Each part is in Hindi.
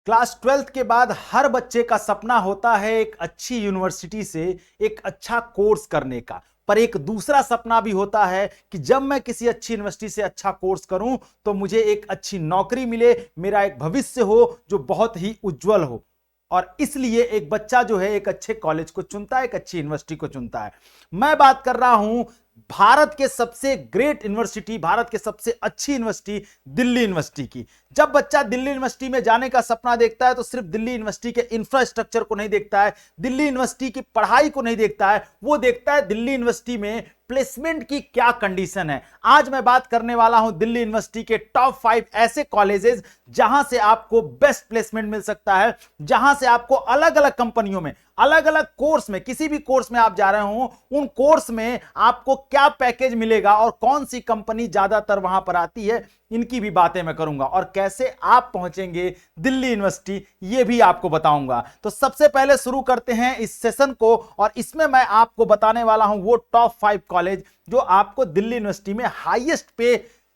क्लास 12th के बाद हर बच्चे का सपना होता है एक अच्छी यूनिवर्सिटी से एक अच्छा कोर्स करने का। पर एक दूसरा सपना भी होता है कि जब मैं किसी अच्छी यूनिवर्सिटी से अच्छा कोर्स करूं तो मुझे एक अच्छी नौकरी मिले, मेरा एक भविष्य हो जो बहुत ही उज्जवल हो। और इसलिए एक बच्चा जो है एक अच्छे कॉलेज को चुनता है, एक अच्छी यूनिवर्सिटी को चुनता है। मैं बात कर रहा हूं भारत के सबसे ग्रेट यूनिवर्सिटी, भारत के सबसे अच्छी यूनिवर्सिटी दिल्ली यूनिवर्सिटी की। जब बच्चा दिल्ली यूनिवर्सिटी में जाने का सपना देखता है तो सिर्फ दिल्ली यूनिवर्सिटी के इंफ्रास्ट्रक्चर को नहीं देखता है, दिल्ली यूनिवर्सिटी की पढ़ाई को नहीं देखता है, वो देखता है दिल्ली यूनिवर्सिटी में प्लेसमेंट की क्या कंडीशन है। आज मैं बात करने वाला हूं दिल्ली यूनिवर्सिटी के टॉप 5 ऐसे कॉलेजेस जहां से आपको बेस्ट प्लेसमेंट मिल सकता है, जहां से आपको अलग अलग कंपनियों में, अलग अलग कोर्स में, किसी भी कोर्स में आप जा रहे हो उन कोर्स में आपको क्या पैकेज मिलेगा और कौन सी कंपनी ज्यादातर वहां पर आती है, इनकी भी बातें मैं करूंगा। और कैसे आप पहुंचेंगे दिल्ली यूनिवर्सिटी ये भी आपको बताऊंगा। तो सबसे पहले शुरू करते हैं इस सेशन को, और इसमें मैं आपको बताने वाला हूं वो टॉप 5 कॉलेज जो आपको दिल्ली यूनिवर्सिटी में हाईएस्ट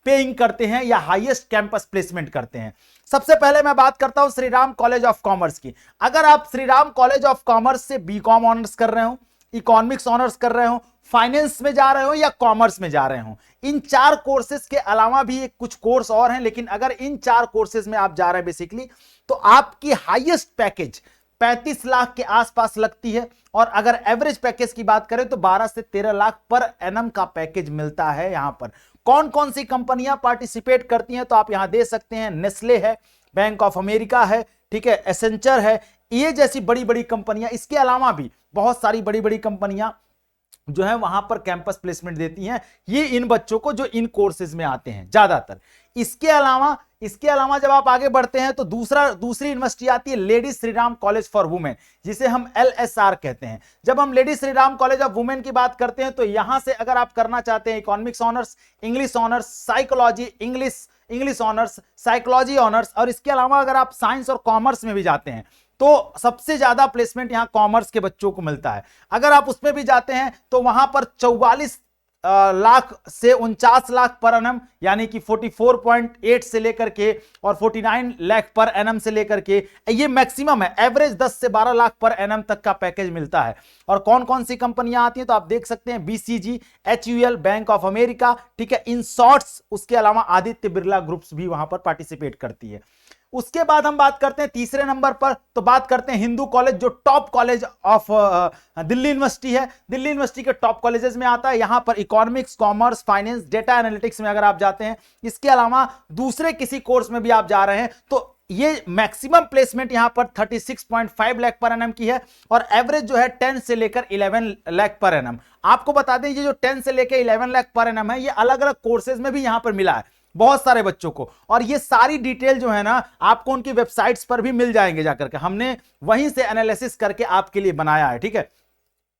पेइंग करते हैं या हाईएस्ट कैंपस प्लेसमेंट करते हैं। सबसे पहले मैं बात करता हूं Shri Ram college of commerce की। अगर आप Shri Ram college of commerce से बीकॉम ऑनर्स कर रहे हो, इकोनॉमिक्स ऑनर्स कर रहे हो, फाइनेंस में जा रहे हो या कॉमर्स में जा रहे हो, इन 4 कोर्सेज के अलावा भी कुछ कोर्स और हैं, लेकिन अगर इन 4 कोर्सेज में आप जा रहे हैं बेसिकली तो आपकी हाईएस्ट पैकेज 35 लाख के आसपास लगती है। और अगर एवरेज पैकेज की बात करें तो 12 से 13 लाख पर एनम का पैकेज मिलता है। यहां पर कौन कौन सी कंपनियां पार्टिसिपेट करती हैं तो आप यहां दे सकते हैं, नेस्ले है, बैंक ऑफ अमेरिका है, ठीक है, एसेंचर है, ये जैसी बड़ी बड़ी कंपनियां। इसके अलावा भी बहुत सारी बड़ी बड़ी कंपनियां जो है वहां पर कैंपस प्लेसमेंट देती हैं, ये इन बच्चों को जो इन कोर्सेज में आते हैं ज्यादातर। इसके अलावा जब आप आगे बढ़ते हैं तो दूसरी यूनिवर्सिटी आती है lady Shri Ram college for women, जिसे हम LSR कहते हैं। जब हम lady Shri Ram college of women की बात करते हैं तो यहां से अगर आप करना चाहते हैं economics honours, English honours, psychology, English honours, psychology honours, और इसके अलावा अगर आप साइंस और कॉमर्स में भी जाते हैं तो सबसे ज्यादा प्लेसमेंट यहां कॉमर्स के बच्चों को मिलता है। अगर आप उसमें भी जाते हैं तो वहां पर 44 लाख से 49 लाख पर एनम, यानी कि 44.8 से लेकर के और 49 लाख पर एनम से लेकर के ये मैक्सिमम है। एवरेज 10 से 12 लाख पर एनम तक का पैकेज मिलता है। और कौन कौन सी कंपनियां आती हैं तो आप देख सकते हैं BCG, HUL, bank of America, ठीक है, इन शॉर्ट्स, उसके अलावा आदित्य बिरला ग्रुप्स भी वहां पर पार्टिसिपेट करती है। उसके बाद हम बात करते हैं तीसरे नंबर पर, तो बात करते हैं हिंदू कॉलेज जो top college of Delhi university है। दिल्ली यूनिवर्सिटी के टॉप कॉलेजेस में आता है। यहां पर economics, commerce, finance, data analytics में अगर आप जाते हैं, इसके अलावा दूसरे किसी कोर्स में भी आप जा रहे हैं तो ये मैक्सिमम प्लेसमेंट यहां पर 36.5 लाख पर एनम की है। और एवरेज जो है 10 से लेकर 11 लाख पर एनम। आपको बता दें ये जो 10 से लेकर 11 लाख पर एनम है ये अलग अलग कोर्सेज में भी यहां पर मिला है बहुत सारे बच्चों को। और ये सारी डिटेल जो है ना आपको उनकी वेबसाइट्स पर भी मिल जाएंगे जाकर के, हमने वहीं से एनालिसिस करके आपके लिए बनाया है, ठीक है।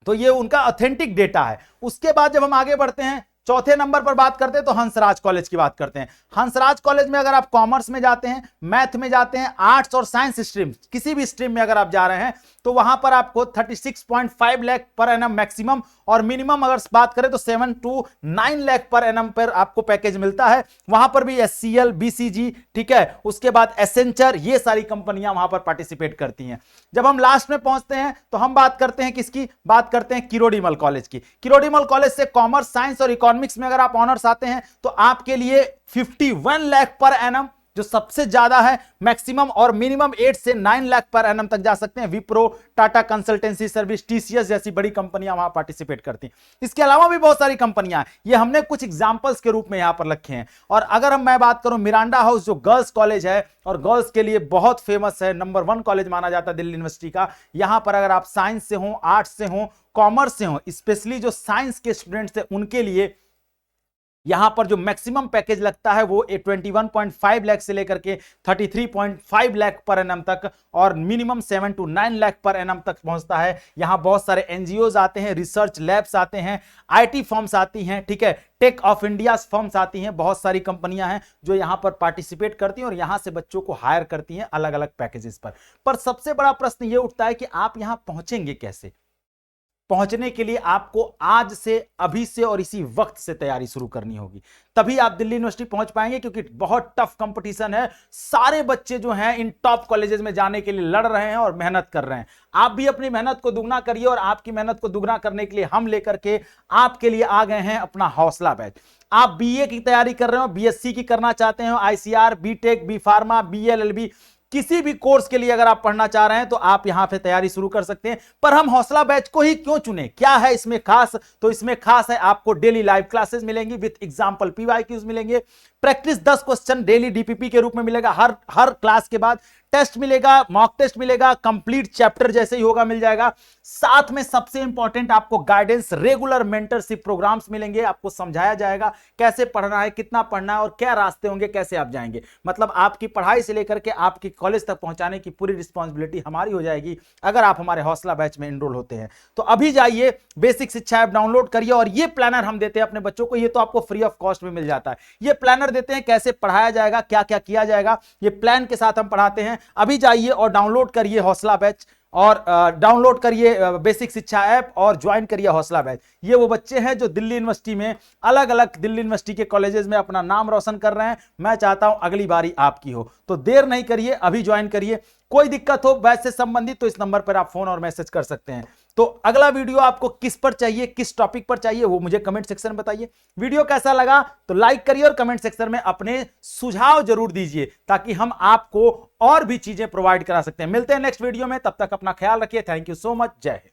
तो ये उनका ऑथेंटिक डेटा है। उसके बाद जब हम आगे बढ़ते हैं चौथे नंबर पर बात करते हैं तो हंसराज कॉलेज की बात करते हैं। हंसराज कॉलेज में अगर आप कॉमर्स में जाते हैं, मैथ में जाते हैं, आर्ट्स और साइंस स्ट्रीम, किसी भी स्ट्रीम में अगर आप जा रहे हैं तो वहां पर आपको 36.5 लाख पर एनम मैक्सिमम, और मिनिमम अगर बात करें तो 7 to 9 लाख पर एनम पर आपको पैकेज मिलता है। वहां पर भी SCL, BCG, ठीक है, उसके बाद एसेंचर, ये सारी कंपनियां वहां पर पार्टिसिपेट करती हैं। जब हम लास्ट में पहुंचते हैं तो हम बात करते हैं किसकी, बात करते हैं किरोड़ीमल कॉलेज की। किरोड़ीमल कॉलेज से कॉमर्स, साइंस और इकोनॉमिक्स में अगर आप ऑनर्स आते हैं तो आपके लिए 51 लाख पर एनम जो सबसे ज्यादा है मैक्सिमम, और मिनिमम 8 से 9 लाख पर एनम तक जा सकते हैं। Wipro, Tata consultancy service, TCS जैसी बड़ी कंपनियां वहां पार्टिसिपेट करती हैं। इसके अलावा भी बहुत सारी कंपनियां हैं, ये हमने कुछ एग्जांपल्स के रूप में यहां पर रखे हैं। और अगर मैं बात करूं मिरांडा हाउस जो गर्ल्स कॉलेज है और गर्ल्स के लिए बहुत फेमस है, नंबर 1 कॉलेज माना जाता है दिल्ली यूनिवर्सिटी का। यहां पर अगर आप साइंस से हो, आर्ट्स से हो, कॉमर्स से हो, स्पेशली जो साइंस के स्टूडेंट्स हैं उनके लिए यहां पर जो मैक्सिमम पैकेज लगता है वो 21.5 लाख से लेकर के 33.5 लाख पर एनम तक, और minimum 7 to 9 lakh per annum तक पहुंचता है। यहां बहुत सारे NGOs आते हैं, रिसर्च लैब्स आते हैं, IT फर्म्स आती हैं, ठीक है, टेक ऑफ इंडिया फर्म्स आती हैं, बहुत सारी कंपनियां हैं जो यहां पर पार्टिसिपेट करती हैं और यहां से बच्चों को हायर करती हैं अलग अलग पैकेजेस पर। सबसे बड़ा प्रश्न यह उठता है कि आप यहां पहुंचेंगे कैसे। पहुंचने के लिए आपको आज से, अभी से और इसी वक्त से तैयारी शुरू करनी होगी, तभी आप दिल्ली यूनिवर्सिटी पहुंच पाएंगे, क्योंकि बहुत टफ कंपटीशन है। सारे बच्चे जो हैं इन टॉप कॉलेजेस में जाने के लिए लड़ रहे हैं और मेहनत कर रहे हैं। आप भी अपनी मेहनत को दुगना करिए, और आपकी मेहनत को दुगना करने के लिए हम लेकर के आपके लिए आ गए हैं अपना हौसला बैच। आप बीए की तैयारी कर रहे हो, बीएससी की करना चाहते हो, ICR, BTech, B pharma, BLLB, किसी भी कोर्स के लिए अगर आप पढ़ना चाह रहे हैं तो आप यहां पे तैयारी शुरू कर सकते हैं। पर हम हौसला बैच को ही क्यों चुने, क्या है इसमें खास? तो इसमें खास है, आपको डेली लाइव क्लासेस मिलेंगी विद एग्जांपल पीवाईक्यूज मिलेंगे, प्रैक्टिस 10 क्वेश्चन डेली डीपीपी के रूप में मिलेगा, हर क्लास के बाद टेस्ट मिलेगा, मॉक टेस्ट मिलेगा, कंप्लीट चैप्टर जैसे ही होगा मिल जाएगा। साथ में सबसे इंपॉर्टेंट आपको गाइडेंस, रेगुलर मेंटरशिप प्रोग्राम्स मिलेंगे, आपको समझाया जाएगा कैसे पढ़ना है, कितना पढ़ना है और क्या रास्ते होंगे, कैसे आप जाएंगे। मतलब आपकी पढ़ाई से लेकर के आपकी कॉलेज तक पहुंचाने की पूरी रिस्पॉन्सिबिलिटी हमारी हो जाएगी अगर आप हमारे हौसला बैच में एनरोल होते हैं। तो अभी जाइए, बेसिक शिक्षा ऐप डाउनलोड करिए, और ये प्लानर हम देते हैं अपने बच्चों को, ये तो आपको फ्री ऑफ कॉस्ट में मिल जाता है। ये प्लानर देते हैं कैसे पढ़ाया जाएगा, क्या क्या किया जाएगा, ये प्लान के साथ हम पढ़ाते हैं। अभी जाइए और डाउनलोड करिए हौसला बैच, और डाउनलोड करिए बेसिक शिक्षा ऐप और ज्वाइन करिए हौसला बैच। ये वो बच्चे हैं जो दिल्ली यूनिवर्सिटी में, अलग अलग दिल्ली यूनिवर्सिटी के कॉलेजेस में अपना नाम रोशन कर रहे हैं। मैं चाहता हूं अगली बारी आपकी हो, तो देर नहीं करिए, अभी ज्वाइन करिए। कोई दिक्कत हो बैच से संबंधित तो इस नंबर पर आप फोन और मैसेज कर सकते हैं। तो अगला वीडियो आपको किस पर चाहिए, किस टॉपिक पर चाहिए, वो मुझे कमेंट सेक्शन में बताइए। वीडियो कैसा लगा तो लाइक करिए, और कमेंट सेक्शन में अपने सुझाव जरूर दीजिए, ताकि हम आपको और भी चीजें प्रोवाइड करा सकते हैं। मिलते हैं नेक्स्ट वीडियो में, तब तक अपना ख्याल रखिए। Thank you so much. जय हिंद।